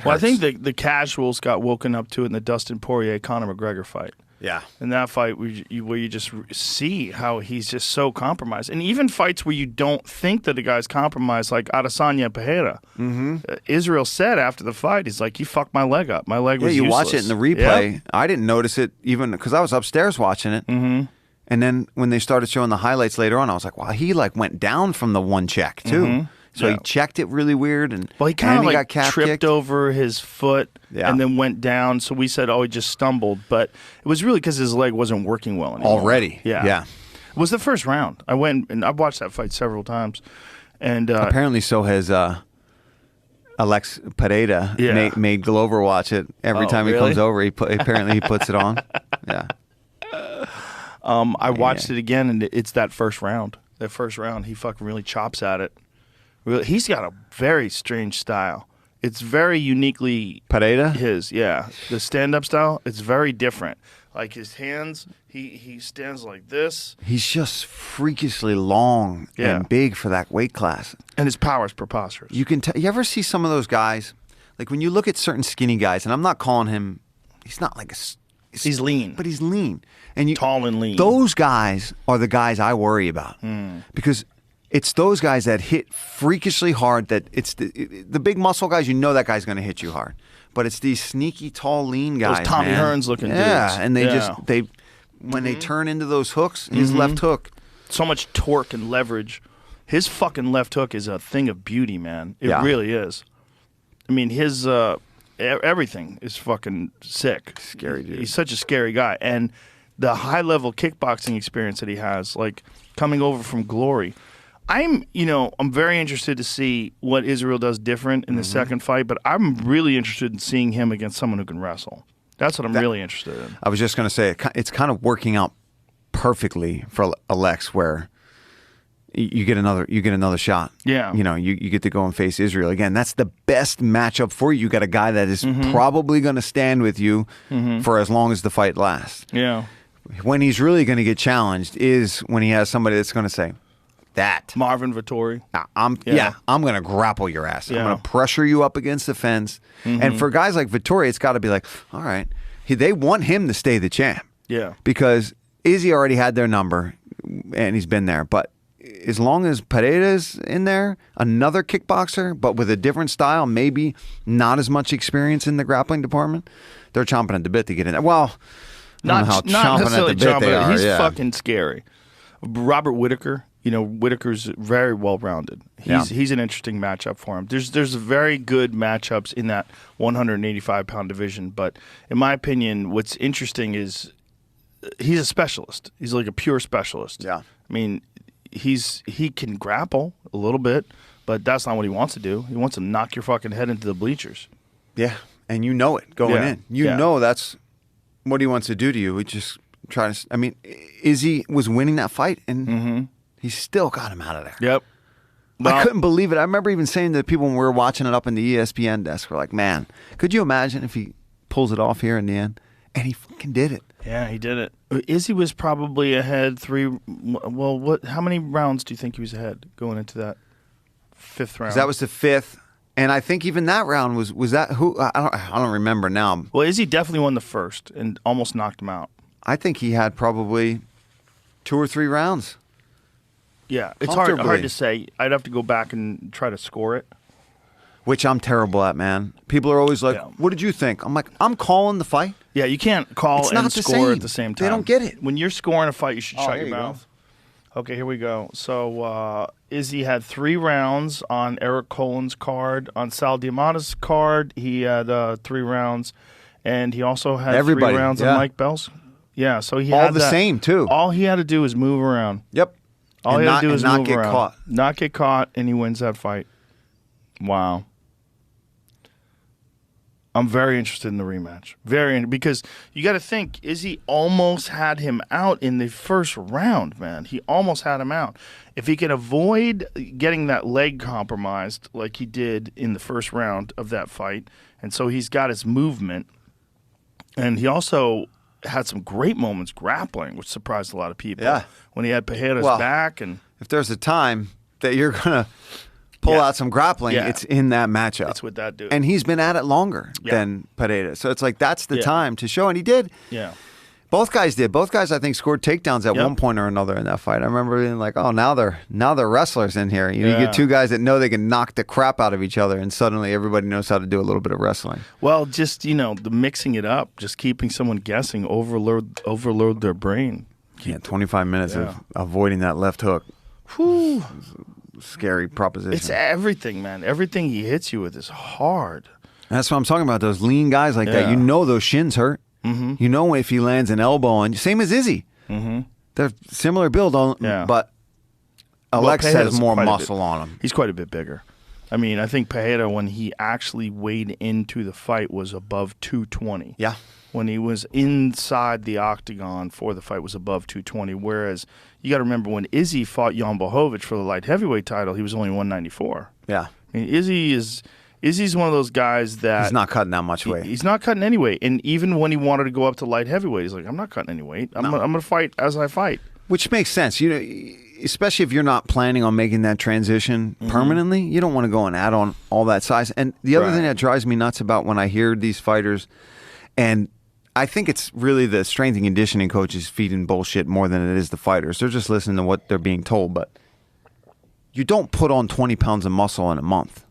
Well, I think the casuals got woken up to it in the Dustin Poirier-Conor McGregor fight. Yeah. In that fight where you just see how he's just so compromised. And even fights where you don't think that the guy's compromised, like Adesanya and Pereira. Israel said after the fight, he's like, "You fucked my leg up. My leg was you useless." watch it in the replay. Yep. I didn't notice it even because I was upstairs watching it. And then when they started showing the highlights later on, I was like, wow, he like went down from the one check too. So he checked it really weird. And well, he kind of like got calf tripped kicked over his foot and then went down. So we said, oh, he just stumbled. But it was really because his leg wasn't working well anymore. already. Yeah. It was the first round. I went and I've watched that fight several times. And apparently so has Alex Pereira made Glover watch it every time he comes over. Apparently he puts it on. Yeah. I watched it again, and it's that first round. That first round, he fucking really chops at it. He's got a very strange style. It's very uniquely Pereira? his. Yeah, the stand-up style. It's very different. Like his hands, he stands like this. He's just freakishly long and big for that weight class. And his power is preposterous. You can you ever see some of those guys? Like when you look at certain skinny guys, and I'm not calling him. He's not like a. He's lean, but he's lean and tall and lean. Those guys are the guys I worry about because it's those guys that hit freakishly hard. That it's the big muscle guys. You know that guy's going to hit you hard, but it's these sneaky, tall, lean guys. Those Tommy Hearns looking dudes. Yeah, and they when they turn into those hooks, his left hook, so much torque and leverage. His fucking left hook is a thing of beauty, man. It really is. I mean, his everything is fucking sick. Scary dude. He's such a scary guy, and the high-level kickboxing experience that he has, like coming over from Glory. I'm very interested to see what Israel does different in the second fight, but I'm really interested in seeing him against someone who can wrestle. That's what I'm really interested in. I was just going to say, it's kind of working out perfectly for Alex, where you get another shot. Yeah. You get to go and face Israel again. That's the best matchup for you. You got a guy that is probably going to stand with you for as long as the fight lasts. Yeah. When he's really going to get challenged is when he has somebody that's going to say, that Marvin Vettori. I'm going to grapple your ass. I'm going to pressure you up against the fence. And for guys like Vettori, it's got to be like, all right, they want him to stay the champ. Yeah. Because Izzy already had their number and he's been there. But as long as Pereira's in there, another kickboxer, but with a different style, maybe not as much experience in the grappling department, they're chomping at the bit to get in there. Well, not necessarily at the bit they are. He's fucking scary. Robert Whitaker. Whitaker's very well-rounded. He's an interesting matchup for him. There's very good matchups in that 185-pound division, but in my opinion, what's interesting is he's a specialist. He's like a pure specialist. Yeah. I mean, he can grapple a little bit, but that's not what he wants to do. He wants to knock your fucking head into the bleachers. Yeah, and you know it going in. You know that's what he wants to do to you. He just try to. I mean, Izzy was winning that fight, and he still got him out of there. Yep. Well, I couldn't believe it. I remember even saying to the people when we were watching it up in the ESPN desk, we're like, man, could you imagine if he pulls it off here in the end? And he fucking did it. Yeah, he did it. Izzy was probably ahead how many rounds do you think he was ahead going into that fifth round? That was the fifth. And I think even that round was that who? I don't remember now. Well, Izzy definitely won the first and almost knocked him out. I think he had probably 2 or 3 rounds. Yeah, it's hard to say. I'd have to go back and try to score it. Which I'm terrible at, man. People are always like, what did you think? I'm like, I'm calling the fight. Yeah, you can't call and score at the same time. They don't get it. When you're scoring a fight, you should shut your mouth. Okay, here we go. So Izzy had 3 rounds on Eric Colin's card. On Sal Diamata's card, he had 3 rounds. And he also had 3 rounds on Mike Bell's. Yeah, so he had all the same, too. All he had to do was move around. Yep. All he had to do was not get caught. Not get caught, and he wins that fight. Wow. I'm very interested in the rematch. Because you got to think, Izzy almost had him out in the first round, man. He almost had him out. If he can avoid getting that leg compromised like he did in the first round of that fight, and so he's got his movement, and he also had some great moments grappling, which surprised a lot of people. Yeah. When he had Pereira's back. And if there's a time that you're going to pull out some grappling, it's in that matchup. It's with that dude. And he's been at it longer than Pereira. So it's like that's the time to show. And he did. Yeah. Both guys did. Both guys, I think, scored takedowns at one point or another in that fight. I remember being like, "Oh, now they're wrestlers in here." You get two guys that know they can knock the crap out of each other, and suddenly everybody knows how to do a little bit of wrestling. Well, just the mixing it up, just keeping someone guessing, overload their brain. 25 minutes of avoiding that left hook. Whew. Scary proposition. It's everything, man. Everything he hits you with is hard. And that's what I'm talking about. Those lean guys like that. You know those shins hurt. Mm-hmm. You know if he lands an elbow on you. Same as Izzy. Mm-hmm. They're similar build, but Alex has more muscle on him. He's quite a bit bigger. I mean, I think Pereira, when he actually weighed into the fight, was above 220. Yeah. When he was inside the octagon for the fight, was above 220. Whereas you got to remember when Izzy fought Jan Blachowicz for the light heavyweight title, he was only 194. Yeah. I mean, Izzy's one of those guys that he's not cutting that much weight. He's not cutting any weight. And even when he wanted to go up to light heavyweight, he's like, I'm not cutting any weight. I'm going to fight as I fight. Which makes sense. Especially if you're not planning on making that transition permanently, you don't want to go and add on all that size. And the other thing that drives me nuts about when I hear these fighters, and I think it's really the strength and conditioning coaches feeding bullshit more than it is the fighters. They're just listening to what they're being told. But you don't put on 20 pounds of muscle in a month.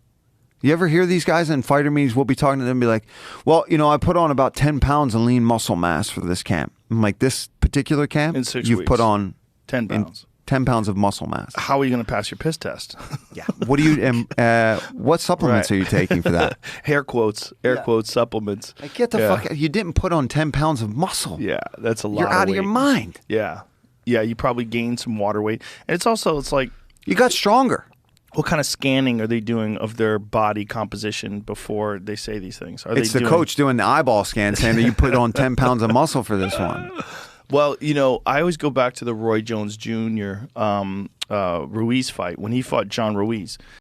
You ever hear these guys in fighter meetings? We'll be talking to them and be like, well, I put on about 10 pounds of lean muscle mass for this camp. I'm like, this particular camp, in 6 you've weeks. put on 10 pounds. 10 pounds of muscle mass. How are you going to pass your piss test? Yeah. What do you? What supplements are you taking for that? Air quotes supplements. Like, get the fuck out. You didn't put on 10 pounds of muscle. Yeah, that's a lot. You're out of weight. your mind. Yeah. You probably gained some water weight. And it's like, you got stronger. what kind of scanning are they doing of their body composition before they say these things? It's the coach doing the eyeball scan saying that you put on 10 pounds of muscle for this one. Well, you know, I always go back to the Roy Jones Jr. Ruiz fight when he fought John Ruiz.